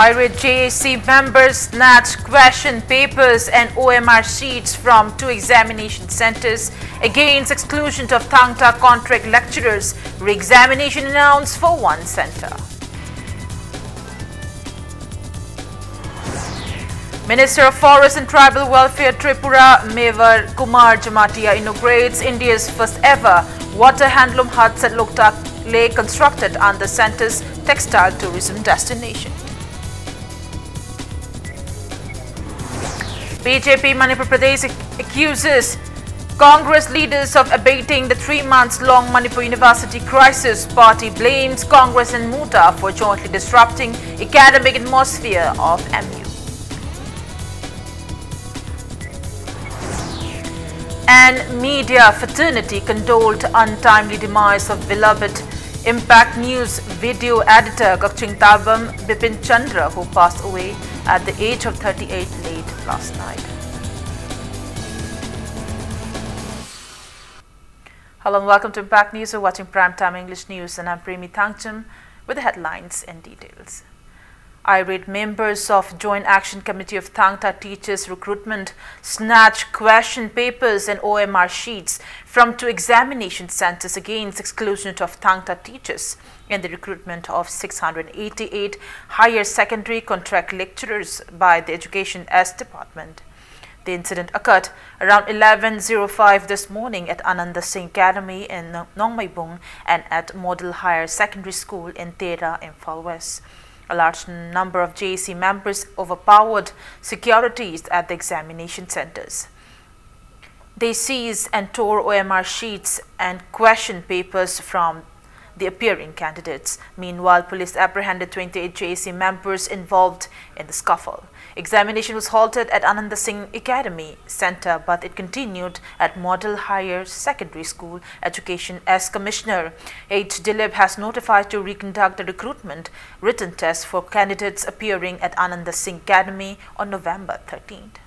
Irate JAC members snatched question papers and OMR sheets from 2 examination centers against exclusion of Thangta contract lecturers. Re-examination announced for 1 center. Minister of Forest and Tribal Welfare Tripura, Mevar Kumar Jamatia inaugurates India's first ever water handloom huts at Loktak Lake constructed on the center's textile tourism destination. BJP Manipur Pradesh accuses Congress leaders of abating the 3-month-long Manipur University crisis. Party blames Congress and MUTA for jointly disrupting academic atmosphere of MU. And media fraternity condoled untimely demise of beloved Impact News video editor Gakching Tabam Bipin Chandra, who passed away at the age of 38 late last night. Hello and welcome to Impact News. You're watching Primetime English News and I'm Premi Thangcham with the headlines and details. Irate members of Joint Action Committee of Thangta Teachers Recruitment snatched question papers and OMR sheets from 2 examination centers against exclusion of Thangta teachers in the recruitment of 688 higher secondary contract lecturers by the Education S Department. The incident occurred around 11:05 this morning at Ananda Singh Academy in Nongmaibung and at Model Higher Secondary School in Tera, Imphal West. A large number of JAC members overpowered securities at the examination centers. They seized and tore OMR sheets and question papers from the appearing candidates. Meanwhile, police apprehended 28 JAC members involved in the scuffle. Examination was halted at Ananda Singh Academy Center, but it continued at Model Higher Secondary School. Education S Commissioner H. Dilip has notified to reconduct the recruitment written test for candidates appearing at Ananda Singh Academy on November 13th.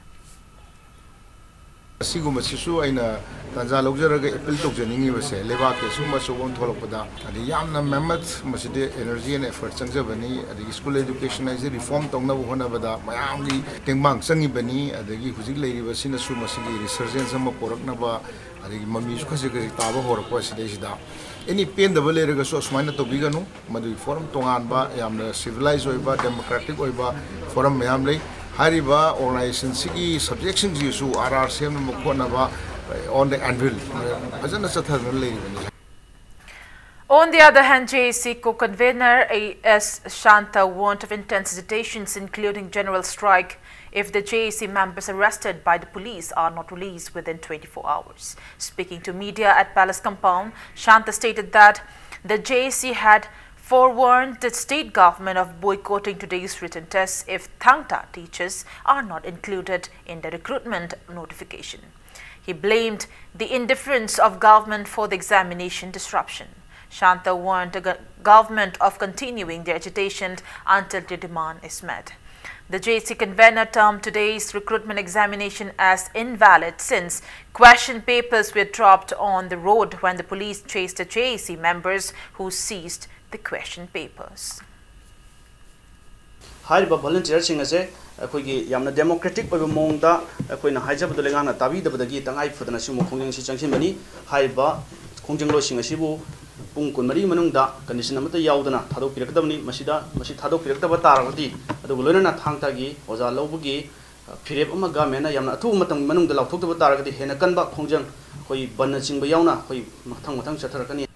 Sigumasisu aina tanza logzaraga appeal tokjaningi base lebak ke summa sobon tholokpada adi yamna memat maside energy and effort changjabani adi school education is reform tongna hona bada mayamgi tengmang changi bani adi hujik leiriba sina summa sigi resurgence ama porakna ba adi mami su khase ke taba horakwa side sida any pen the valeraga so smaina to biganu madu forum tongan ba yamna civilized oiba democratic oiba forum mayam lei Hariba organization sigi subjection issue RRCM Mokonava on the anvil. On the other hand, JAC co-convener A.S. Shanta warned of intense agitations, including general strike, if the JAC members arrested by the police are not released within 24 hours. Speaking to media at Palace Compound, Shanta stated that the JAC had forewarned the state government of boycotting today's written tests if Thangta teachers are not included in the recruitment notification. He blamed the indifference of government for the examination disruption. Shanta warned the government of continuing the agitation until the demand is met. The JAC convener termed today's recruitment examination as invalid since question papers were dropped on the road when the police chased the JAC members who seized the question papers. Hariba volunteers singase akoigi yamna democratic oiba mongda akoina haijabadu lengana tabidabadagi tangai fudana simu khongjang si changsin bani hariba khongjanglo singasibu pung kunmari manungda condition amata yaudana thadok pirakdabni masida masi thadok piraktaba taragati adugu loinana thangtagi oja lawbugi phireb amaga mena yamna athu matang manungda lawthokdaba taragati hena kanba khongjang koi banna chingba yauna koi mathang chatharakani.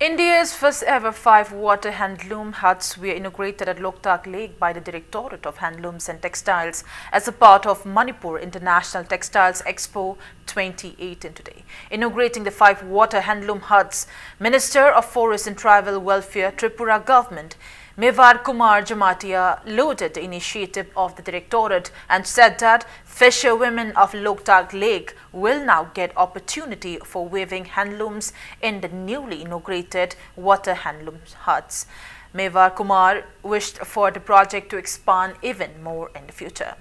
India's first ever 5 water handloom huts were inaugurated at Loktak Lake by the Directorate of Handlooms and Textiles as a part of Manipur International Textiles Expo 2018 today. Inaugurating the 5 water handloom huts, Minister of Forest and Tribal Welfare Tripura Government Mevar Kumar Jamatia lauded the initiative of the Directorate and said that fisherwomen of Loktak Lake will now get opportunity for weaving handlooms in the newly inaugurated water handloom huts. Mevar Kumar wished for the project to expand even more in the future.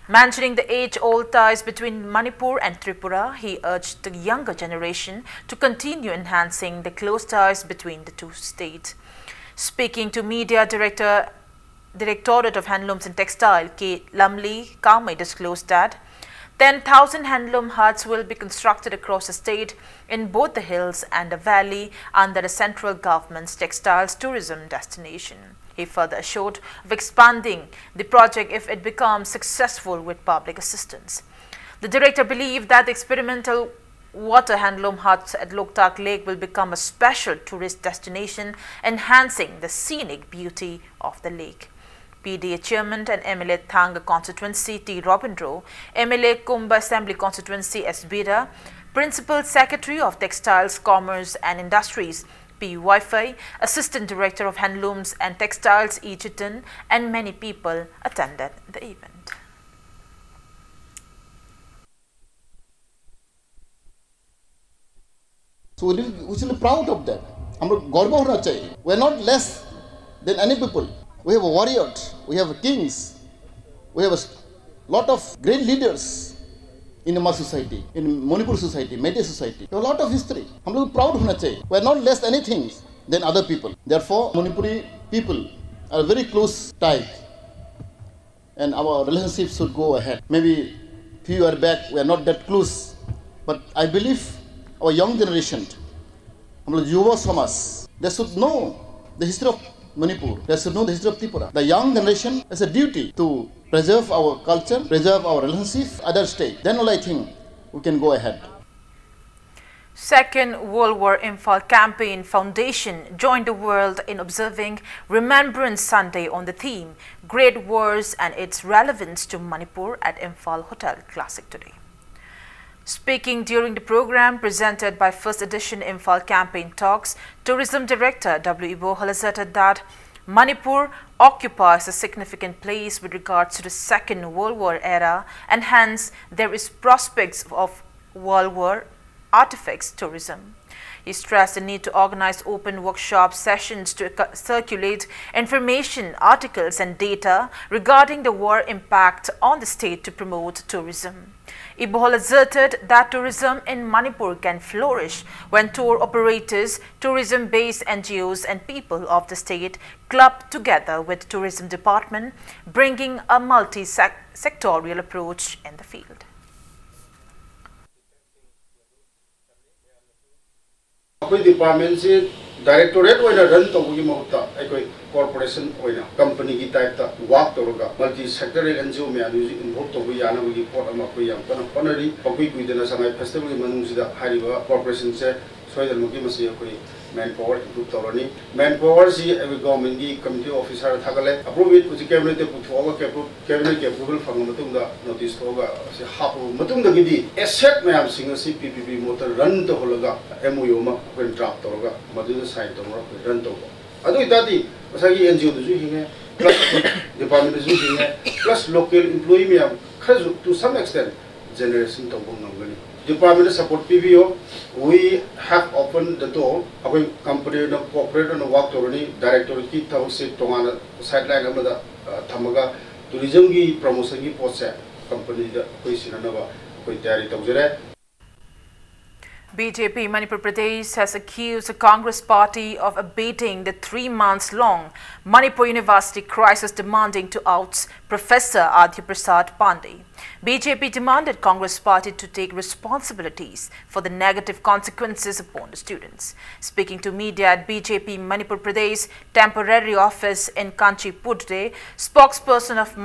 Mentioning the age-old ties between Manipur and Tripura, he urged the younger generation to continue enhancing the close ties between the two states. Speaking to media, Director Directorate of Handlooms and Textile, K. Lamli Kamai, disclosed that 10,000 handloom huts will be constructed across the state in both the hills and the valley under the central government's textiles tourism destination. He further assured of expanding the project if it becomes successful with public assistance. The director believed that the experimental water handloom huts at Loktak Lake will become a special tourist destination, enhancing the scenic beauty of the lake. PDA Chairman and MLA Thanga Constituency T. Robindro, MLA Kumba Assembly Constituency S. Bida, Principal Secretary of Textiles, Commerce and Industries P. Wi-Fi, Assistant Director of Handlooms and Textiles E. Chitan, and many people attended the event. So we should be proud of that. We are not less than any people. We have warriors, we have kings, we have a lot of great leaders in our society, in Manipur society, Media society. We have a lot of history. We are proud of it. We are not less anything than other people. Therefore, Manipuri people are very close tied, and our relationship should go ahead. Maybe few years back we are not that close, but I believe our young generation, Yuva Samas, they should know the history of Manipur. They should know the history of Tripura. The young generation has a duty to preserve our culture, preserve our relationship, other states. Then only I think we can go ahead. Second World War Imphal Campaign Foundation joined the world in observing Remembrance Sunday on the theme Great Wars and its relevance to Manipur at Imphal Hotel Classic today. Speaking during the program presented by First Edition Imphal Campaign Talks, Tourism Director W. Ibo asserted that Manipur occupies a significant place with regards to the Second World War era, and hence there is prospects of World War artifacts tourism. He stressed the need to organize open workshop sessions to circulate information, articles and data regarding the war impact on the state to promote tourism. Ibohol asserted that tourism in Manipur can flourish when tour operators, tourism-based NGOs and people of the state club together with tourism department, bringing a multi-sectorial approach in the field. Our department is directorate run corporation company type work multi-sectoral NGO involved festival corporation manpower improve manpower every government committee officer approve it cabinet cabinet approval from notice asset PPP motor run to holaga MOU when drop side run to NGO department plus local employee to some extent generation department support PBO, we have opened the door. Our company corporate and work director ki tawse tongana sideline amada thamaga tourism ki promotion ki post company da koi sinanaba koi tayari tawjare. BJP Manipur Pradesh has accused the Congress party of abating the 3 months-long Manipur University crisis, demanding to oust Professor Adhya Prasad Pandey. BJP demanded Congress party to take responsibilities for the negative consequences upon the students. Speaking to media at BJP Manipur Pradesh temporary office in Kanchipur today, spokesperson of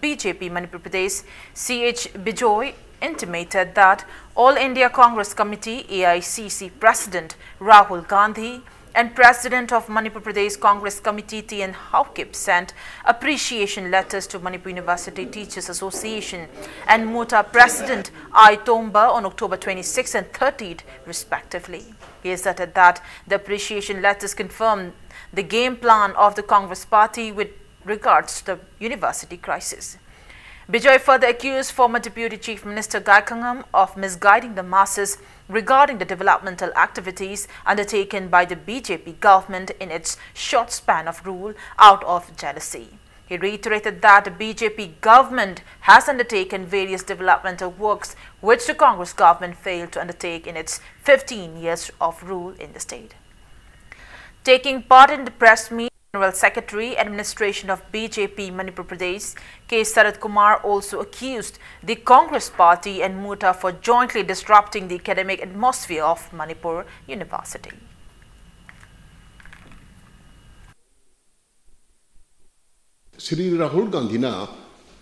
BJP Manipur Pradesh CH Bijoy intimated that All India Congress Committee AICC President Rahul Gandhi and President of Manipur Pradesh Congress Committee T.N. Haukip sent appreciation letters to Manipur University Teachers Association and MUTA President I. Tomba on October 26 and 30th respectively. He asserted that the appreciation letters confirmed the game plan of the Congress party with regards to the university crisis. Bijoy further accused former Deputy Chief Minister Gaikangam of misguiding the masses regarding the developmental activities undertaken by the BJP government in its short span of rule out of jealousy. He reiterated that the BJP government has undertaken various developmental works which the Congress government failed to undertake in its 15 years of rule in the state. Taking part in the press meet General Secretary, Administration of BJP Manipur Pradesh, K. Sarath Kumar, also accused the Congress Party and MUTA for jointly disrupting the academic atmosphere of Manipur University. Sri Rahul Gandhi na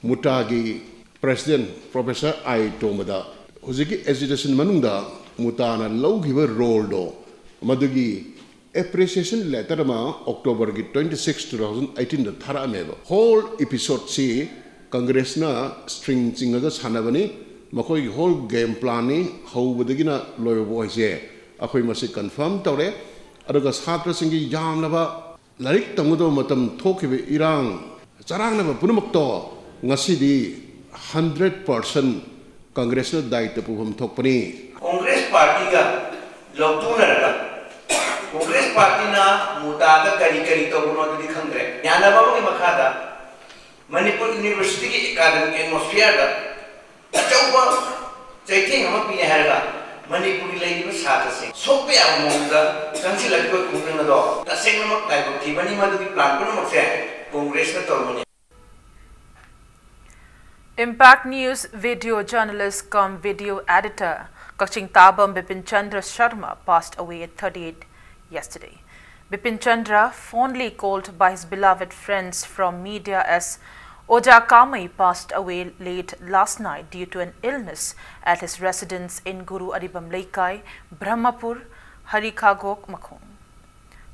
MUTA President Professor I Tomada huziki education manungda MUTA na laugiba role do madugi appreciation letter ma October 26 2018 da thara meba whole episode si Congress na string chingaga sanabani makoi whole game plan ni hawbadagi na loyo boise akoi masi confirm tawre aduga satra singi yamna ba larik tangdo matam thokibe irang charang na punumakto ngasidi 100% Congress na daita puham thokpani Congress Party ka logtuna Congress Party na MUTA ka kari to buno di khangre yana ba mo makhada Manipur University ki academic atmosphere da chauba chaithing hama pine harga Manipur lai ni sa se sokpe amongda kansi lagko khungna do ta sengnamak dai bo thibani madu ki plan kono mak se Congress na tormani. Impact News video journalist cum video editor Kaching Tabam Bipin Chandra Sharma passed away at 38 yesterday. Bipin Chandra, fondly called by his beloved friends from media as Oja Kamai, passed away late last night due to an illness at his residence in Guru Aribam Laikai, Brahmapur, Harikagok, Makhong.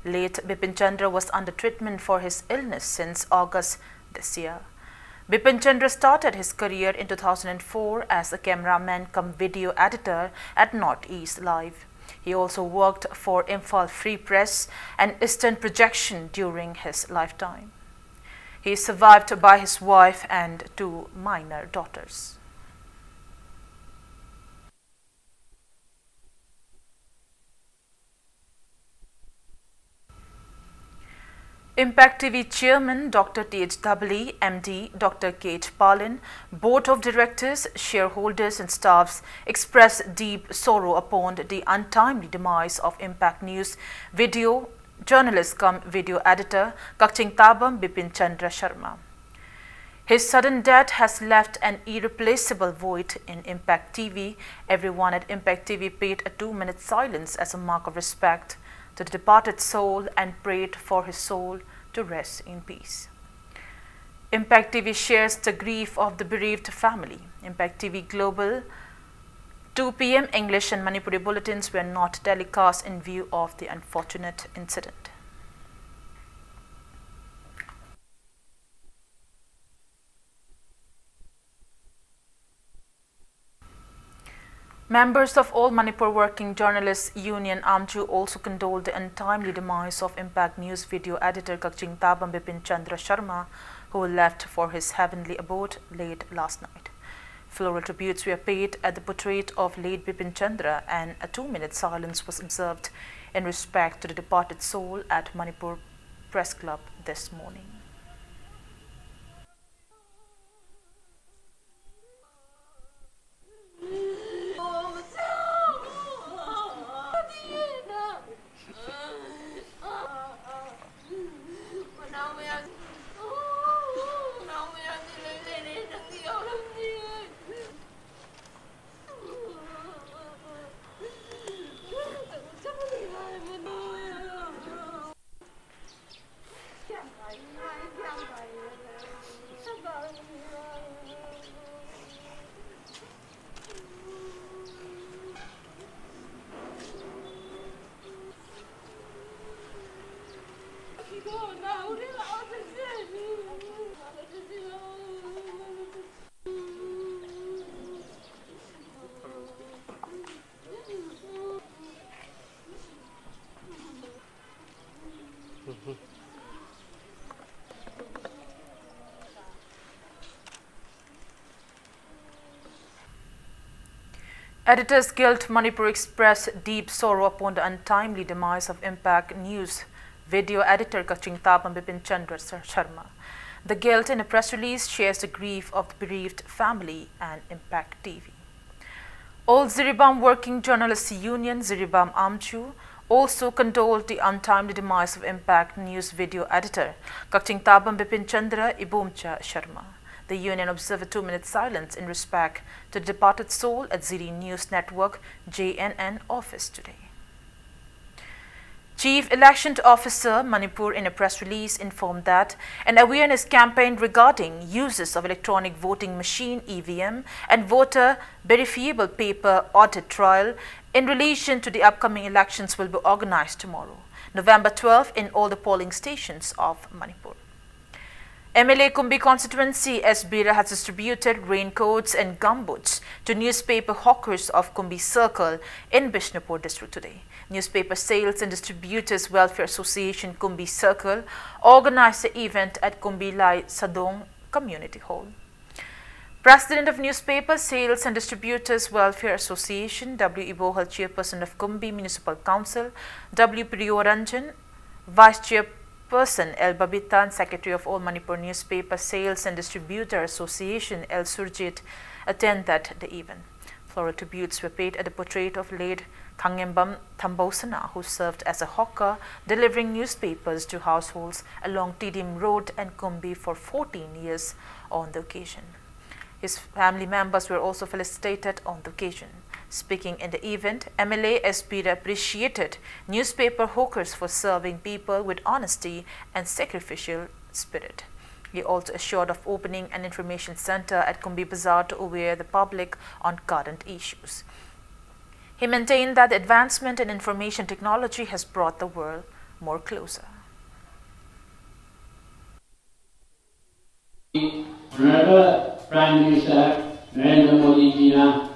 Late Bipin Chandra was under treatment for his illness since August this year. Bipin Chandra started his career in 2004 as a cameraman cum video editor at Northeast Live. He also worked for Imphal Free Press and Eastern Projection during his lifetime. He is survived by his wife and 2 minor daughters. Impact TV Chairman Dr. T.H. Dabali, MD Dr. K.H. Palin, Board of Directors, shareholders and staffs expressed deep sorrow upon the untimely demise of Impact News video journalist cum video editor Kaching Tabam Bipin Chandra Sharma. His sudden death has left an irreplaceable void in Impact TV. Everyone at Impact TV paid a 2-minute silence as a mark of respect to the departed soul and prayed for his soul to rest in peace. Impact TV shares the grief of the bereaved family. Impact TV Global 2 p.m. English and Manipuri bulletins were not telecast in view of the unfortunate incident. Members of All Manipur Working Journalists Union AMJU also condoled the untimely demise of Impact News video editor Kaching Tabam Bipin Chandra Sharma, who left for his heavenly abode late last night. Floral tributes were paid at the portrait of late Bipin Chandra, and a 2-minute silence was observed in respect to the departed soul at Manipur Press Club this morning. Editors Guild Manipur expressed deep sorrow upon the untimely demise of Impact News video editor Kaching Tabam Bipin Chandra Sharma. The Guild, in a press release, shares the grief of the bereaved family and Impact TV. All Ziribam Working Journalists Union, Ziribam AMJU, also condoled the untimely demise of Impact News video editor Kakching Tabam Bipin Chandra Ibomcha Sharma. The union observed a 2-minute silence in respect to the departed soul at Ziri News Network JNN office today. Chief Election Officer Manipur in a press release informed that an awareness campaign regarding uses of electronic voting machine EVM and voter verifiable paper audit trial in relation to the upcoming elections will be organized tomorrow, November 12, in all the polling stations of Manipur. MLA Kumbi constituency Sbira has distributed raincoats and gumboots to newspaper hawkers of Kumbi Circle in Bishnupur district today. Newspaper Sales and Distributors Welfare Association Kumbi Circle organized the event at Kumbi Lai Sadong Community Hall. President of Newspaper Sales and Distributors Welfare Association W. Ibohal, Chairperson of Kumbi Municipal Council W. Priyoranjan, Vice Chairperson L. Babitan, Secretary of All Manipur Newspaper Sales and Distributor Association L. Surjit attended the event. Floral tributes were paid at the portrait of late Kangembam Thambosana, who served as a hawker delivering newspapers to households along Tidim Road and Kumbi for 14 years on the occasion. His family members were also felicitated on the occasion. Speaking in the event, MLA Sbira appreciated newspaper hawkers for serving people with honesty and sacrificial spirit. He also assured of opening an information center at Kumbi Bazaar to aware the public on current issues. He maintained that the advancement in information technology has brought the world more closer. Honorable Prime Minister Narendra Modi ji na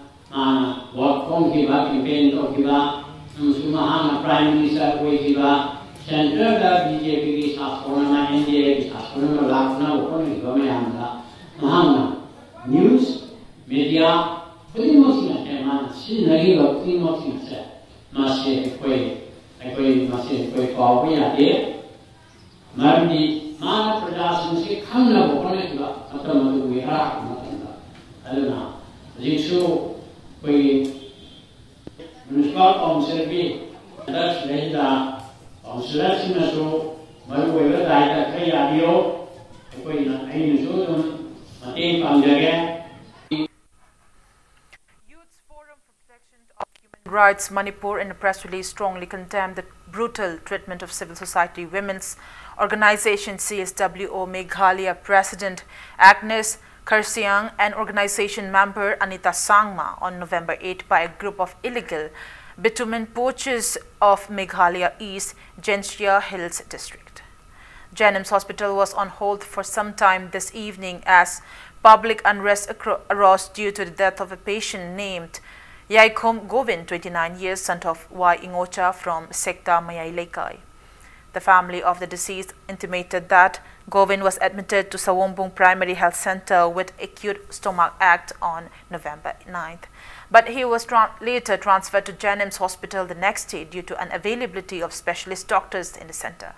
work from kiba campaign to kiba sumahana Prime Minister ko kiba Central da BJP ki शासकों ना NDA की शासकों में लाखना ऊपर निकल में हमला महाना news media कोई मौसम है मान सी नहीं लगती मौसम से मासे कोई कॉपी आते मर्दी मान प्रजासन से कम ना ऊपर निकला मतलब विरा मतलब अल्लाह जिसको कोई मुनिसिपल काउंसिल भी दस लेदा काउंसिलर से मरुवे दायित्व कई आदियो कोई ना ऐन जो तुम मतें पांजगे Youth Forum for Protection of Human Rights Manipur in a press release strongly condemned the brutal treatment of civil society women's organization CSWO Meghalaya President Agnes Kharsiang and organization member Anita Sangma on November 8 by a group of illegal bitumen poachers of Meghalaya East Jenshia Hills district. Janims Hospital was on hold for some time this evening as public unrest arose due to the death of a patient named Yaikom Govin, 29 years, son of Y. Ingocha from Sekta Mayailekai. The family of the deceased intimated that Govin was admitted to Sawombung Primary Health Center with acute stomach ache on November 9th. But he was later transferred to Janims Hospital the next day due to unavailability of specialist doctors in the center.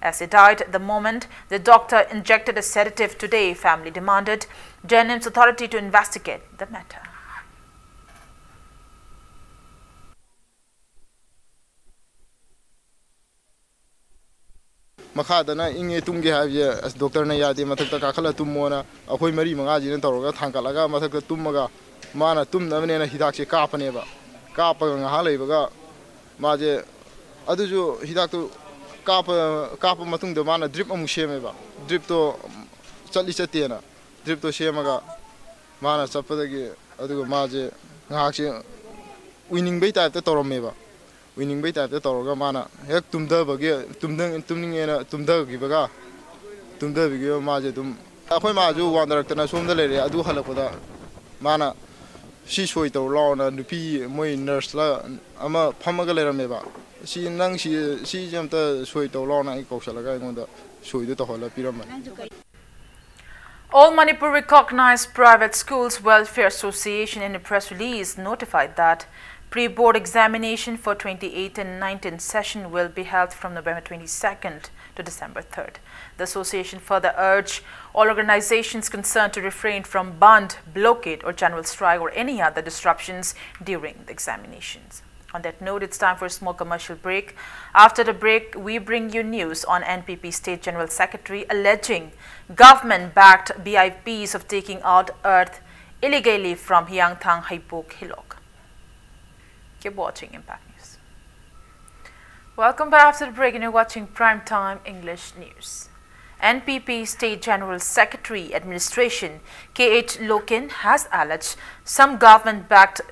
As he died the moment the doctor injected a sedative today, family demanded Janims authority to investigate the matter. Makadana inge tumge have as Doctor Nayadi Mataka Kakala Tumona, a Hoi Marie Magaji and Toroga, Tankalaga, Mataka Tumaga, Mana Tum Navana Hidachi Kapaneva, Kapa and Halevaga, Maje Adujo Hidaku Kapa Matung the Mana drip Shemeva, drip to Chalisatena, drip to Shemaga, Mana Sapadagi, Adu Maje, Nachi winning beta at the Toromeva. Winning beta at the Toroga Mana, Hek Tumdabagi, Tumning Tumdagibaga, Tumdabigi, Majetum. Apoimaju, one director, and some the lady, I do Halapada Mana, she showed to lawn and the P. Moy nurse, I'm a Pamagalera Meva. She Nang she jumped a sweet to lawn and Koshalaga on the show the Hola Pyramid. All Manipur recognized private schools welfare association in a press release notified that pre-board examination for 28th and 19th session will be held from November 22nd to December 3rd. The association further urged all organizations concerned to refrain from band, blockade or general strike or any other disruptions during the examinations. On that note, it's time for a small commercial break. After the break, we bring you news on NPP State General Secretary alleging government-backed BIPs of taking out earth illegally from Hyangthang Haibok Hilok. Keep watching Impact News. Welcome back after the break, and you're watching Primetime English News. NPP State General Secretary Administration K.H. Lokin has alleged some government-backed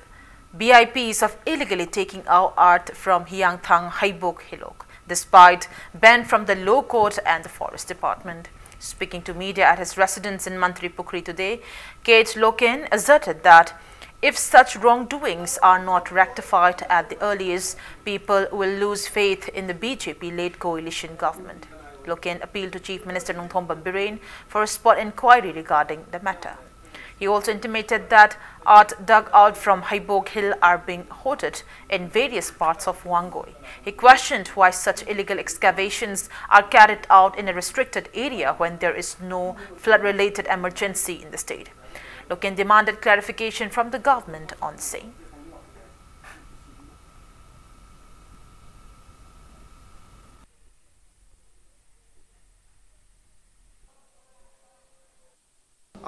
BIPs of illegally taking out art from Hyangthang Haibok Hilok, despite ban from the Law Court and the Forest Department. Speaking to media at his residence in Manipur today, K.H. Lokin asserted that if such wrongdoings are not rectified at the earliest, people will lose faith in the BJP-led coalition government. Lokin appealed to Chief Minister Nongthong Biren for a spot inquiry regarding the matter. He also intimated that art dug out from Haibok Hill are being hoarded in various parts of Wangoi. He questioned why such illegal excavations are carried out in a restricted area when there is no flood-related emergency in the state. Lokin demanded clarification from the government on same.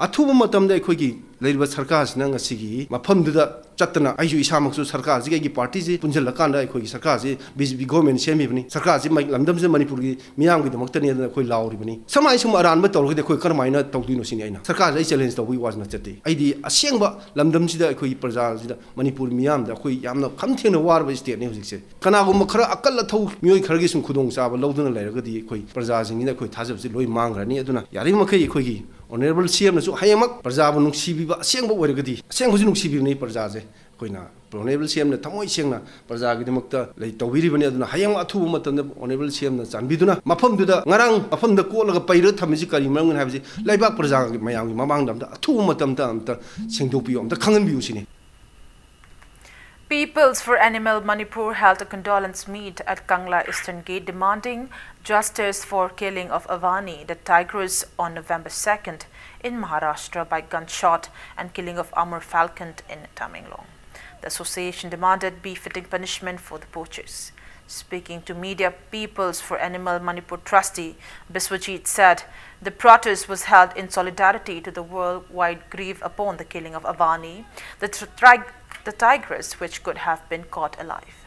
अथुब मतमदा अखोगी लेरिबा सरकार सिना ngasi mafamduda chatna aiju isamaksu sarkar ji gi party ji punjalakanda अखोगी सरकार ji BJP government semibni सरकार ji mai lamdam ji manipur gi miyam gi damakta ne अखोई lauribani samai sum aran ba tawgi de अखोई karmaina tawdino sini aina सरकार ji challenge tawbi was na chate aidi asengba lamdam ji da अखोई प्रजा ji da manipur miyam da अखोई yamna khamthena warba state ne hujik se kana gum khara akal thau mioi khargi sum khudong chaba lawduna lairagadi अखोई प्रजा ji ni da अखोई thajab ji loi mangrani aduna yari makai अखोई gi Honorable CM nasu hayamak parjabu nungsibiba asengba oiragadi asengbuji nungsibibni parjaje koina Honorable CM na thamoi sengna parjagi demakta lei tawbiribani aduna hayang athubu matamda Honorable CM na chanbiduna mafamduda ngarang mafamda kolaga paira thamiji kari mangun habji laibak parjagi mayamgi mamangdamda athubu matamda amta sengdopiyo amta khanganbiu sini. Peoples for Animal Manipur held a condolence meet at Kangla Eastern Gate demanding justice for killing of Avani, the tigress, on November 2nd in Maharashtra by gunshot and killing of Amur Falcon in Tamenglong. The association demanded befitting punishment for the poachers. Speaking to media, Peoples for Animal Manipur trustee Biswajit said the protest was held in solidarity to the worldwide grief upon the killing of Avani, the tigress which could have been caught alive.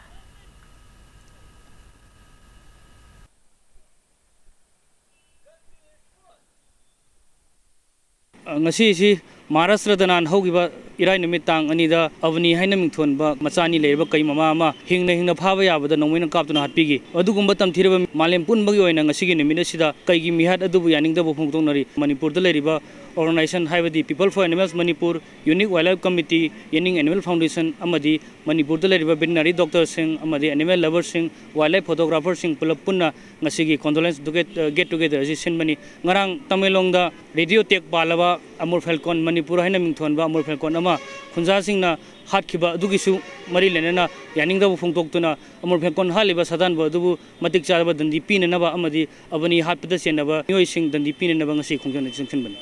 ngasi Maharashtra danan hogiba irai numitang anida avani haina mingthonba machani leiba kai mama ama hingna phaba yabada nongmina kaptuna hatpigi adugumba tamthiraba malem punbagi oina ngasi gi numina sida kaigi mihat adubu yaningda bu phungtonari Manipur da leiriba organization haibadi People for Animals Manipur Unique Wildlife Committee Yening Animal Foundation amadi Manipur da leiriba veterinary doctors sing amadi animal lovers sing wildlife photographers sing pulap punna ngasi gi condolence get together as sinbani ngarang Tamenglong da radio tech balaba Amur Falcon Manipur haina mingthonba Amur Falcon ama khunja singna hatkiba adugisu mari lenana yaningda bu phungtoktuna Amur Falcon haliba sadan ba adubu matik charaba dandi pinenaba amadi abani hatpada senaba nyoi sing dandi pinenaba ngasi khungjana sinbani.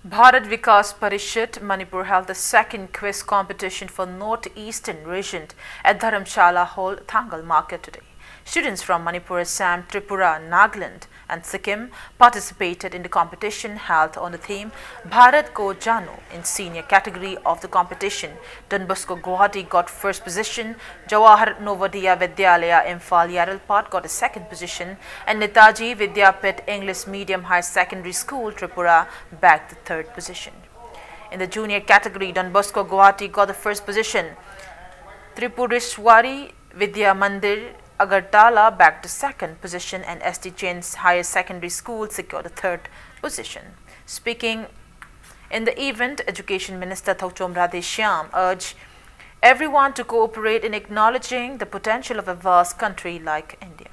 Bharat Vikas Parishad Manipur held the second quiz competition for Northeastern region at Dharamshala Hall, Thangal Market today. Students from Manipur, Assam, Tripura, Nagaland and Sikkim participated in the competition held on the theme Bharat Ko Jano. In senior category of the competition, Don Bosco Guwahati got first position, Jawahar Novodaya Vidyalaya Imphal Yaralpat got a second position, and Netaji Vidyapit English Medium Higher Secondary School, Tripura bagged the third position. In the junior category, Don Bosco Guwahati got the first position, Tripureshwari Vidya Mandir Agartala bagged the second position, and ST Jain's Higher Secondary School secured the third position. Speaking in the event, Education Minister Thauchom Radheshyam urged everyone to cooperate in acknowledging the potential of a vast country like India.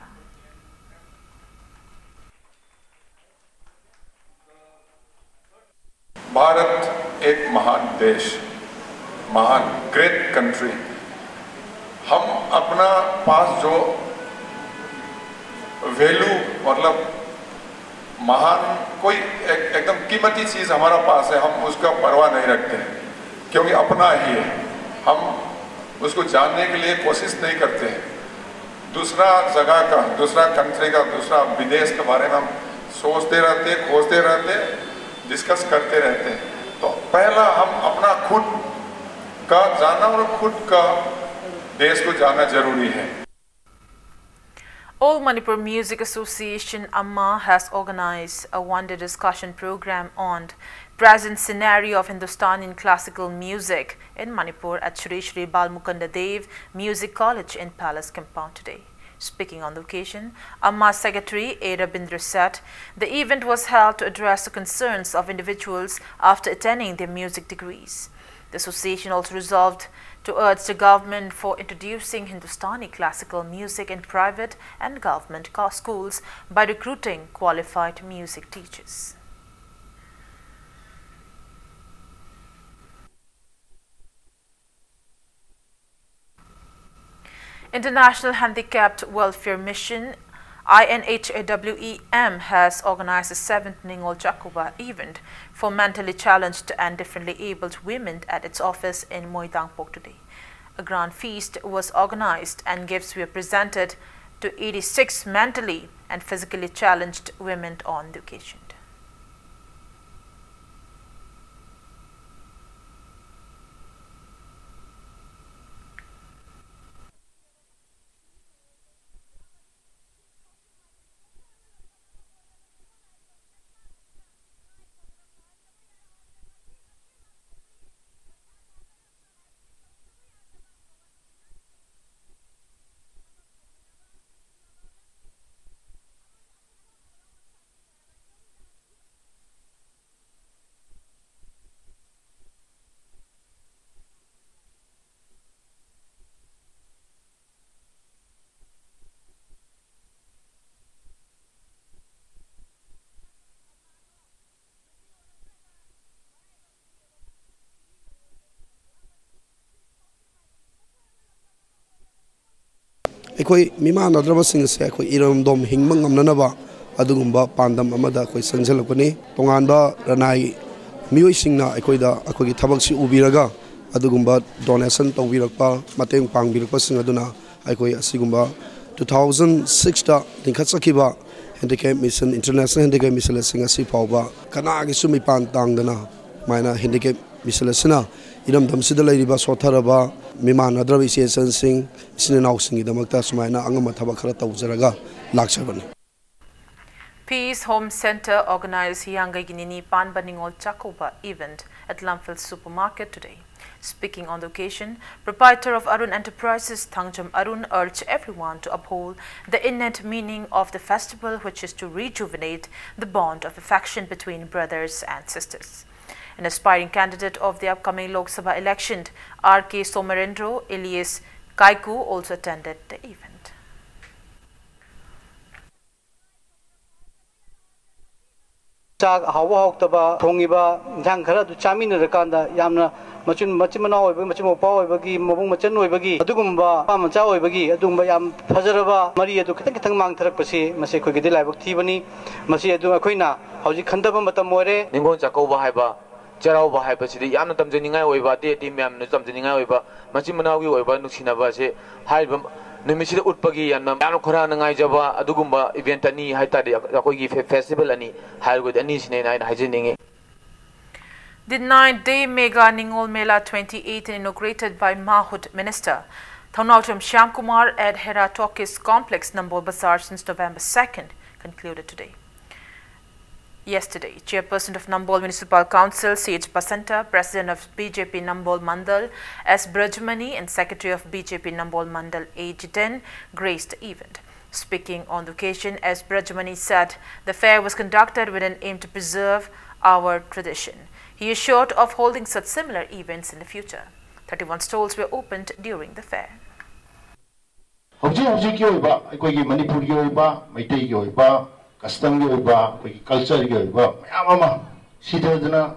Bharat एक महान देश, महान great country. हम अपना पास जो value मतलब महान कोई एकदम कीमती चीज़ हमारा पास है, हम उसका परवाह नहीं रखते क्योंकि अपना ही है. हम उसको जानने के लिए कोशिश नहीं करते हैं। दूसरा जगह का, दूसरा कंट्री का, दूसरा विदेश के बारे में हम सोचते रहते, खोजते रहते, डिस्कस करते रहते हैं। तो पहला हम अपना खुद का जानना और खुद का देश को जानना जरूरी है। All Manipur Music Association Amma has organized a one-day discussion program on present scenario of Hindustani and classical music in Manipur at Shri Shri Balmukunda Dev Music College in Palace Compound today. Speaking on the occasion, Amma's secretary A. Rabindra said the event was held to address the concerns of individuals after attaining their music degrees. The association also resolved to urge the government for introducing Hindustani classical music in private and government schools by recruiting qualified music teachers. International Handicapped Welfare Mission INHAWEM has organized the 7th Ningol Chakuba event for mentally challenged and differently abled women at its office in Moidangpok today. A grand feast was organized and gifts were presented to 86 mentally and physically challenged women on the occasion. ꯑꯩꯈꯣꯏ ꯃꯤꯃꯥꯟꯅꯗ꯭ꯔꯕꯁꯤꯡ ꯑꯁꯦ ꯑꯩꯈꯣꯏ ꯏꯔꯝꯗꯣꯝ ꯍꯤꯡꯕ ꯉꯝꯅꯅꯕ ꯑꯗꯨꯒꯨꯝꯕ ꯄꯥꯟꯗꯝ ꯑꯃꯗ ꯑꯩꯈꯣꯏ ꯆꯪꯁꯤꯜꯂꯛꯄꯅꯤ ꯇꯣꯉꯥꯟꯕ ꯔꯅꯥꯏ ꯃꯤꯑꯣꯏꯁꯤꯡꯅ ꯑꯩꯈꯣꯏꯗ ꯑꯩꯈꯣꯏꯒꯤ ꯊꯕꯛꯁꯤ ꯎꯕꯤꯔꯒ ꯑꯗꯨꯒꯨꯝꯕ ꯗꯣꯅꯦꯁꯟ ꯇꯧꯕꯤꯔꯛꯄ ꯃꯇꯦꯡ ꯄꯥꯡꯕꯤꯔꯛꯄꯁꯤꯡ ꯑꯗꯨꯅ ꯑꯩꯈꯣꯏ ꯑꯁꯤꯒꯨꯝꯕ 2006ꯗ ꯂꯤꯡꯈꯠꯆꯈꯤꯕ handicap mission international handicap mission ꯑꯁꯤꯡ ꯑꯁꯤ ꯐꯥꯎꯕ ꯀꯅꯥꯒꯤꯁꯨ ꯃꯤꯄꯥꯟ ꯇꯥꯡꯗꯅ ꯃꯥꯏꯅ ꯍꯦꯟꯗꯤꯀꯦꯞ ꯃꯤꯁꯟ ꯑꯁꯤꯅ ꯏꯔꯝꯗꯝꯁꯤꯗ ꯂꯩꯔꯤꯕ ꯁꯣꯊꯔꯕ ꯃꯤꯃꯥꯟꯅꯗ꯭ꯔꯕ ꯏꯆꯦꯆꯟꯁꯤꯡ ꯏꯆꯤꯟ ꯏꯅꯥꯎꯁꯤꯡꯒꯤꯗꯃꯛꯇ ꯁꯨꯃꯥꯏꯅ ꯑꯉꯝꯕ ꯊꯕꯛ ꯈꯔ ꯇꯧꯖꯔꯒ ꯂꯥꯛꯆꯕꯅꯤ. Peace Home Center organized Hiyangaginini Panba Ningol Chakuba event at Lamphil Supermarket today. Speaking on the occasion, proprietor of Arun Enterprises Thangjam Arun urged everyone to uphold the innate meaning of the festival, which is to rejuvenate the bond of affection between brothers and sisters. An aspiring candidate of the upcoming Lok Sabha election, R.K. Somarendro Elias Kaiku, also attended the event. ꯆꯥꯛ ꯍꯥꯎꯕ ꯍꯥꯎꯇꯕ ꯊꯣꯡꯉꯤꯕ ꯏꯟꯁꯥꯡ ꯈꯔ ꯑꯗꯨ ꯆꯥꯃꯤꯟꯅꯔꯀꯥꯟꯗ ꯌꯥꯝꯅ ꯃꯆꯤꯟ ꯃꯅꯥꯎ ꯑꯣꯏꯕꯒꯤ ꯃꯆꯤꯟ ꯃꯧꯄꯥ ꯑꯣꯏꯕꯒꯤ ꯃꯕꯨꯡ ꯃꯆꯟ ꯑꯣꯏꯕꯒꯤ ꯑꯗꯨꯒꯨꯝꯕ ꯃꯄꯥ ꯃꯆꯥ ꯑꯣꯏꯕꯒꯤ ꯑꯗꯨꯒꯨꯝꯕ ꯌꯥꯝ ꯐꯖꯔꯕ ꯃꯔꯤ ꯑꯗꯨ ꯈꯤꯇꯪ ꯃꯥꯡꯊꯔꯛꯄꯁꯤ ꯃꯁꯤ ꯑꯩꯈꯣꯏꯒꯤꯗꯤ ꯂꯥꯏꯕꯛ ꯊꯤꯕꯅꯤ. ꯃꯁꯤ ꯑꯗꯨ ꯑꯩꯈꯣꯏꯅ ꯍꯧꯖꯤꯛ ꯈꯟꯊꯕ ꯃꯇꯝ ꯑꯣꯏꯔꯦ. ꯅꯤꯡꯒꯣꯜ ꯆꯥꯛꯀꯧꯕ ꯍꯥꯏꯕ ꯆꯩꯔꯥꯎꯕ ꯍꯥꯏꯕꯁꯤꯗꯤ ꯌꯥꯝꯅ ꯇꯝꯖꯅꯤꯡꯉꯥꯏ ꯑꯣꯏꯕ ꯑꯇꯩ ꯑꯇꯩ ꯃꯌꯥꯝꯅꯁꯨ ꯇꯝꯖꯅꯤꯡꯉꯥꯏ ꯑꯣꯏꯕ ꯃꯆꯤꯟ ꯃꯅꯥꯎꯒꯤ ꯑꯣꯏꯕ ꯅꯨꯡꯁꯤꯅꯕ ꯑꯁꯤ ꯍꯥꯏꯔꯤꯕ ꯅꯨꯃꯤꯠꯁꯤꯗ ꯎꯠꯄꯒꯤ ꯌꯥꯝꯅ ꯈꯣꯔꯥꯡꯅ ꯉꯥꯏꯖꯕ ꯑꯗꯨꯒꯨꯝꯕ ꯏꯚꯦꯟꯠ ꯑꯅꯤ ꯍꯥꯏꯇꯥꯔꯦ ꯑꯩꯈꯣꯏꯒꯤ ꯐꯦꯁꯇꯤꯚꯦꯜ ꯑꯅꯤ ꯍꯥꯏꯔꯒꯗꯤ ꯑꯅꯤꯁꯤꯅꯦꯅ ꯑꯩꯅ ꯍꯥꯏꯖꯅꯤꯡꯉꯤ. The 9th-day Mega Ningol Mela 2018 inaugurated by Mahut Minister Thaunautam Shyam Kumar at Hera Talkies Complex Nambol Bazaar since November 2nd concluded today. Yesterday, Chairperson of Nambol Municipal Council C.H. Basanta, President of BJP Nambol Mandal S. Brajmani and Secretary of BJP Nambol Mandal A. Jiten graced the event. Speaking on the occasion, S. Brajmani said the fair was conducted with an aim to preserve our tradition. He is assured of holding such similar events in the future. 31 stalls were opened during the fair. Custom culture Sitadana,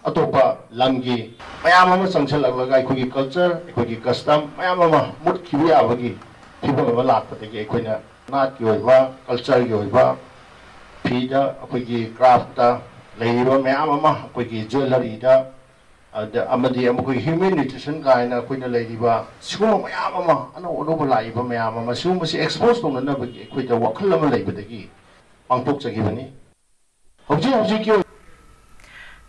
Atopa, Langi, Mayama Sanchalaga, culture, custom, Mayama, Mutkiya Vagi, people of a lot, but the Equina, not Yoiva, culture Yoiva, Pida, Quiki craft, Lady Mayama, Quiki jewelry, amadi amukoi human nutrition kaina koina leiba siguma mayam ama ana onoba laiba mayam ama siguma si expose to na bagi koita wakhal ama leiba dagi pangtok chagibani hobji kyo.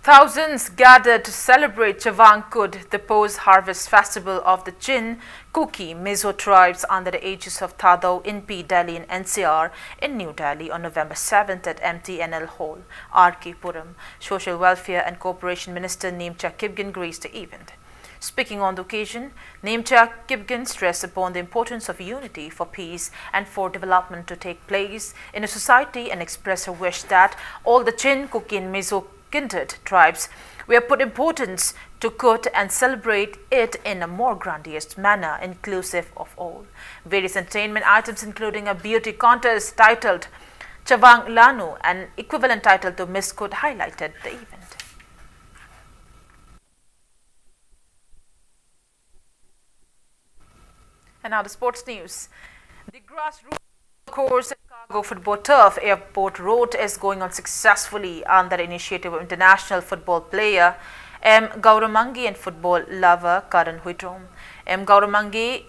Thousands gathered to celebrate Chavangkud, the post-harvest festival of the Chin, Kuki, Mizo tribes under the aegis of Thado, Inpi, Delhi and NCR in New Delhi on November 7th at MTNL Hall, RK Puram. Social Welfare and Cooperation Minister Neemcha Kipgen graced the event. Speaking on the occasion, Neemcha Kipgen stressed upon the importance of unity for peace and for development to take place in a society and expressed her wish that all the Chin, Kuki and Mizo kindred tribes were put importance to court and celebrate it in a more grandiose manner, inclusive of all. Various entertainment items including a beauty contest titled Chavang Lanu and equivalent title to Miss Kut highlighted the event. And now the sports news. The grassroots course at Cargo Football Turf Airport Road is going on successfully under the initiative of international football player M. Gauramangi and football lover Karan Huitrom. M. Gauramangi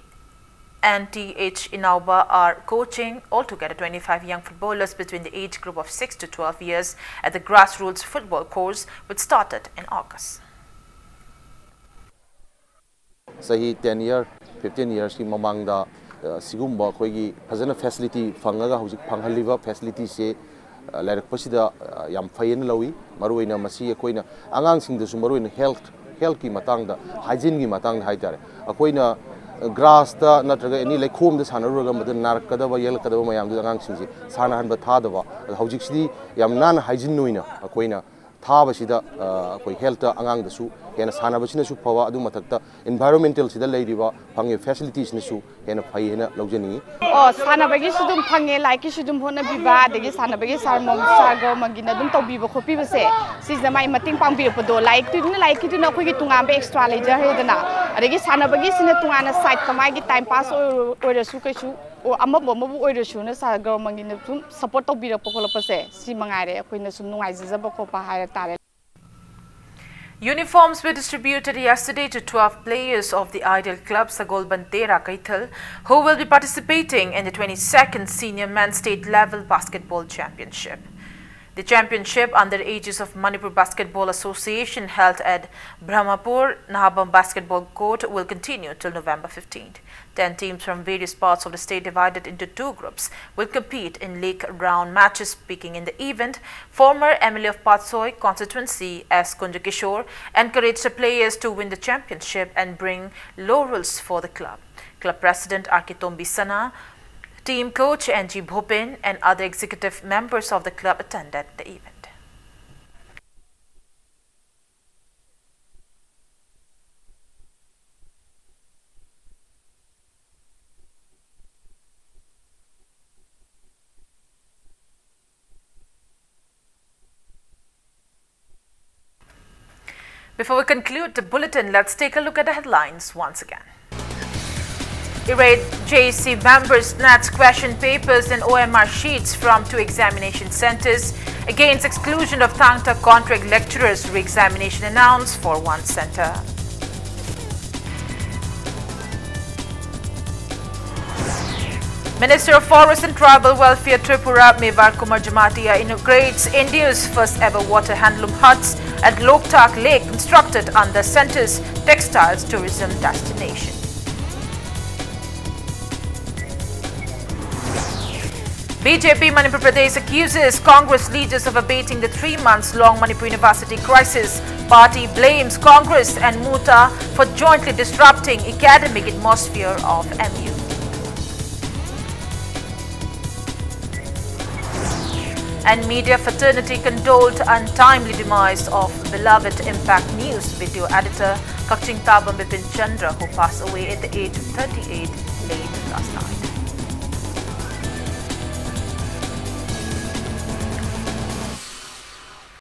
and T.H. Inauba are coaching altogether 25 young footballers between the age group of 6 to 12 years at the grassroots football course, which started in August. Sahi 10 years, 15 years ki mamangda sigumba khoi fazana facility fangaga hojik phanghaliba facility se lairak pasida yam fayen lawi maruina masi koina angang sing su maruina health ki matangda hygiene ki matang haitare akoina grass ta natraga any lekhom da sanaruga madan narakada ba yelkada mayam da angang sing se sana han ba thadaba hojik sidi yam nan hygiene noina akoina thaba sida koi health angang da su hena sana basina su pawa adu matakta environmental sida leiriba phange facilities ne su hena phai hena lojani o sana bagi sudum phange like sudum hona biba degi sana bagi sarmom sargo magina dum to biba khopi base sida mai mating pangbi podo like tu na khoi gi tunga be extra leisure hedana adegi sana bagi sina tunga na site kamai gi time pass oira su kai su o amabu oira su na sargo magina sum support to bira pokolo pase si mangare khoi na sum nungai jaba ko pa ha tare. Uniforms were distributed yesterday to 12 players of the Ideal Club Sagol Bantera Kaithal, who will be participating in the 22nd Senior Men's State Level Basketball Championship. The championship under the aegis of Manipur Basketball Association held at Brahmapur Nahabam Basketball Court will continue till November 15th. 10 teams from various parts of the state divided into 2 groups will compete in league round matches. Speaking in the event, former MLA of Patsoy constituency S. Kunjakishore encouraged the players to win the championship and bring laurels for the club. Club President Arkitombi Sana, team coach N.G. Bhopin and other executive members of the club attended the event. Before we conclude the bulletin, let's take a look at the headlines once again. Irate JC members snatched question papers and OMR sheets from 2 examination centers. Against exclusion of Thangta contract lecturers, re-examination announced for 1 center. Minister of Forest and Tribal Welfare Tripura Mewar Kumar Jamatia inaugurates India's first ever water handloom huts at Loktak Lake, constructed under center's textiles tourism destination. BJP Manipur Pradesh accuses Congress leaders of abating the 3 months-long Manipur University crisis. Party blames Congress and MUTA for jointly disrupting academic atmosphere of MU. And media fraternity condoled untimely demise of beloved Impact News video editor Kakching Tabam Bipin Chandra, who passed away at the age of 38 late last night.